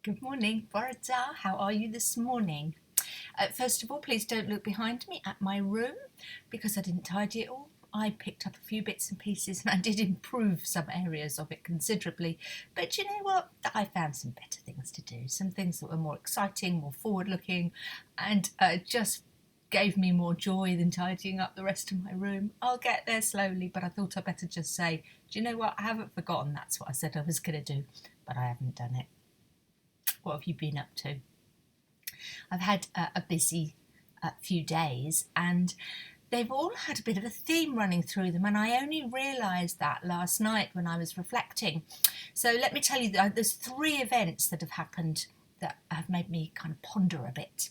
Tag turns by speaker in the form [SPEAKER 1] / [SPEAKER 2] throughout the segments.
[SPEAKER 1] Good morning, Borata. How are you this morning? First of all, please don't look behind me at my room because I didn't tidy it all. I picked up a few bits and pieces and I did improve some areas of it considerably. But you know what? I found some better things to do, some things that were more exciting, more forward looking, and just gave me more joy than tidying up the rest of my room. I'll get there slowly, but I thought I'd better just say, do you know what? I haven't forgotten that's what I said I was going to do, but I haven't done it. What have you been up to? I've had a busy few days and they've all had a bit of a theme running through them, and I only realised that last night when I was reflecting. So let me tell you, there's 3 events that have happened that have made me kind of ponder a bit.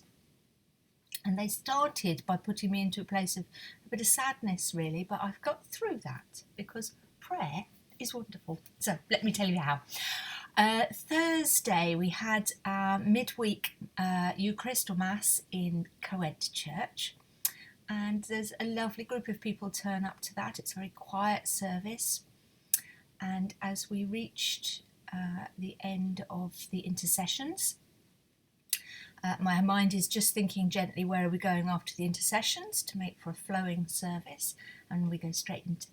[SPEAKER 1] And they started by putting me into a place of a bit of sadness, really, but I've got through that because prayer is wonderful. So let me tell you how. Thursday we had our midweek Eucharist or Mass in Coed Church, and there's a lovely group of people turn up to that. It's a very quiet service, and as we reached the end of the intercessions, my mind is just thinking gently, where are we going after the intercessions to make for a flowing service, and we go straight into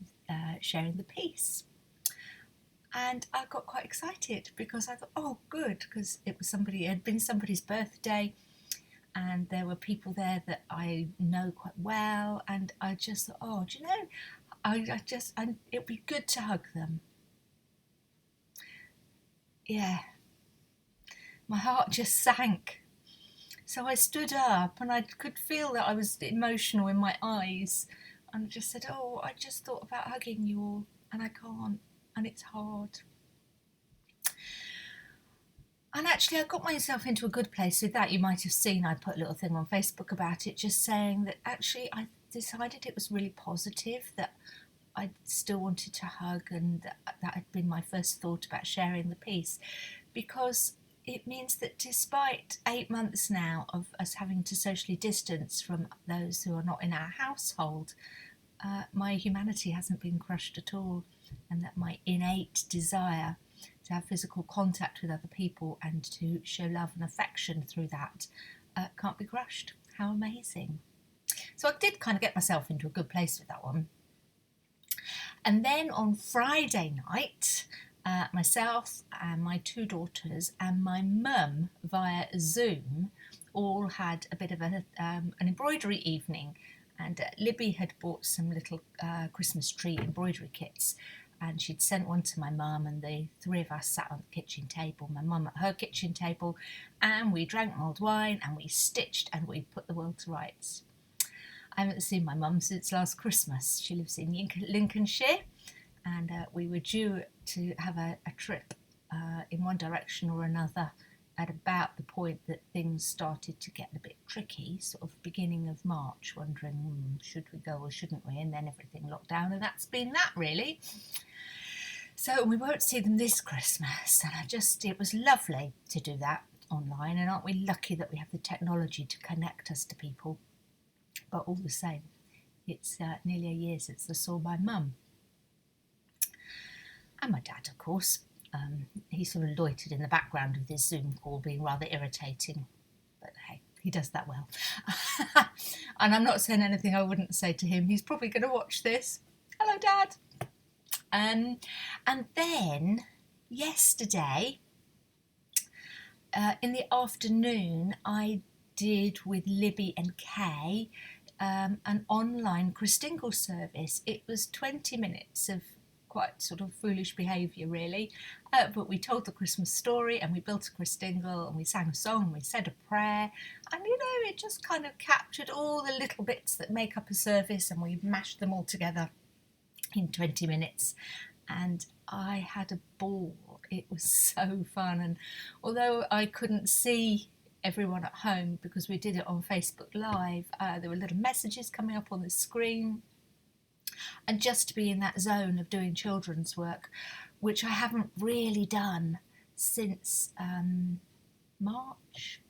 [SPEAKER 1] sharing the peace. And I got quite excited because I thought, oh, good, because it had been somebody's birthday, and there were people there that I know quite well, and I just thought, oh, do you know, it'd be good to hug them. Yeah, my heart just sank. So I stood up, and I could feel that I was emotional in my eyes, and I just said, oh, I just thought about hugging you all, and I can't. And it's hard. And actually, I got myself into a good place with that. You might have seen I put a little thing on Facebook about it, just saying that actually I decided it was really positive, that I still wanted to hug, and that had been my first thought about sharing the peace, because it means that despite 8 months now of us having to socially distance from those who are not in our household, my humanity hasn't been crushed at all, and that my innate desire to have physical contact with other people and to show love and affection through that can't be crushed. How amazing. So I did kind of get myself into a good place with that one. And then on Friday night, myself and my 2 daughters and my mum via Zoom all had a bit of an embroidery evening. And Libby had bought some little Christmas tree embroidery kits, and she'd sent one to my mum, and the 3 of us sat on the kitchen table, my mum at her kitchen table, and we drank mulled wine and we stitched and we put the world to rights. I haven't seen my mum since last Christmas. She lives in Lincolnshire, and we were due to have a trip in one direction or another at about the point that things started to get a bit tricky, sort of beginning of March, wondering, should we go or shouldn't we? And then everything locked down, and that's been that, really. So we won't see them this Christmas, and it was lovely to do that online, and aren't we lucky that we have the technology to connect us to people? But all the same, it's nearly a year since I saw my mum. And my dad, of course. He sort of loitered in the background of this Zoom call, being rather irritating. But hey, he does that well. And I'm not saying anything I wouldn't say to him. He's probably going to watch this. Hello, Dad. And then yesterday, in the afternoon, I did with Libby and Kay an online Christingle service. It was 20 minutes of quite sort of foolish behaviour, really, but we told the Christmas story, and we built a Christingle, and we sang a song, and we said a prayer, and you know, it just kind of captured all the little bits that make up a service, and we mashed them all together in 20 minutes, and I had a ball. It was so fun, and although I couldn't see everyone at home because we did it on Facebook Live, there were little messages coming up on the screen. And just to be in that zone of doing children's work, which I haven't really done since March.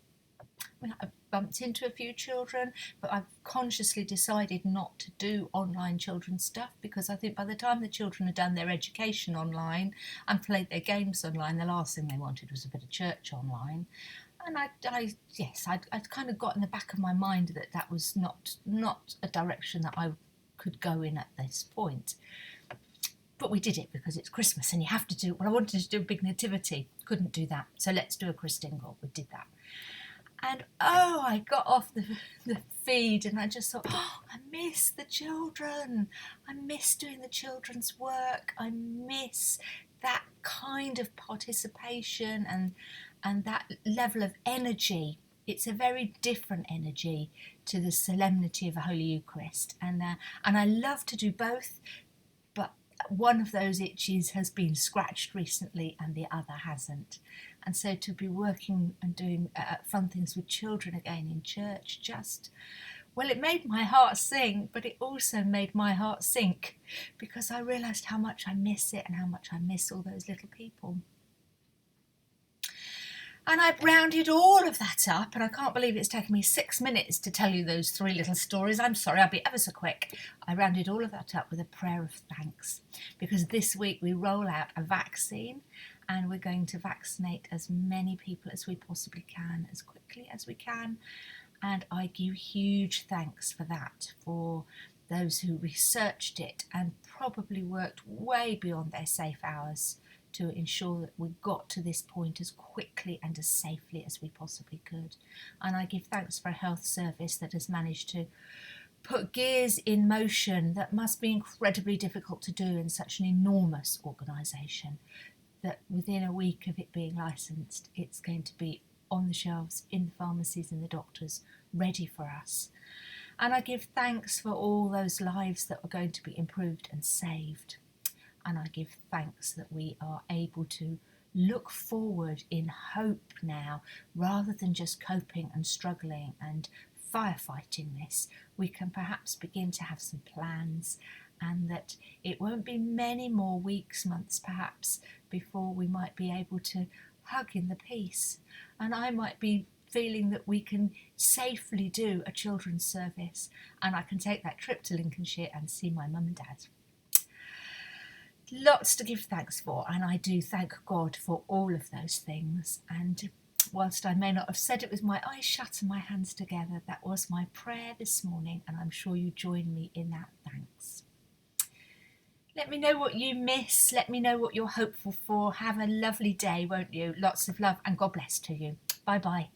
[SPEAKER 1] I've bumped into a few children, but I've consciously decided not to do online children's stuff, because I think by the time the children had done their education online and played their games online, the last thing they wanted was a bit of church online. And I'd kind of got in the back of my mind that that was not a direction that I could go in at this point. But we did it because it's Christmas and you have to do it. Well, I wanted to do a big nativity, couldn't do that. So let's do a Christingle. We did that. And I got off the feed and I just thought, I miss the children. I miss doing the children's work. I miss that kind of participation and that level of energy. It's a very different energy to the solemnity of a Holy Eucharist. And I love to do both, but one of those itches has been scratched recently and the other hasn't. And so to be working and doing fun things with children again in church it made my heart sing, but it also made my heart sink, because I realised how much I miss it and how much I miss all those little people. And I've rounded all of that up, and I can't believe it's taken me 6 minutes to tell you those 3 little stories. I'm sorry, I'll be ever so quick. I rounded all of that up with a prayer of thanks, because this week we roll out a vaccine, and we're going to vaccinate as many people as we possibly can, as quickly as we can. And I give huge thanks for that, for those who researched it and probably worked way beyond their safe hours to ensure that we got to this point as quickly and as safely as we possibly could. And I give thanks for a health service that has managed to put gears in motion that must be incredibly difficult to do in such an enormous organisation, that within a week of it being licensed, it's going to be on the shelves, in the pharmacies and the doctors, ready for us. And I give thanks for all those lives that are going to be improved and saved. And I give thanks that we are able to look forward in hope now, rather than just coping and struggling and firefighting this. We can perhaps begin to have some plans, and that it won't be many more weeks, months perhaps, before we might be able to hug in the peace. And I might be feeling that we can safely do a children's service, and I can take that trip to Lincolnshire and see my mum and dad. Lots to give thanks for, and I do thank God for all of those things. And whilst I may not have said it with my eyes shut and my hands together, that was my prayer this morning, and I'm sure you join me in that thanks. Let me know what you miss. Let me know what you're hopeful for. Have a lovely day, won't you? Lots of love and God bless to you. Bye-bye.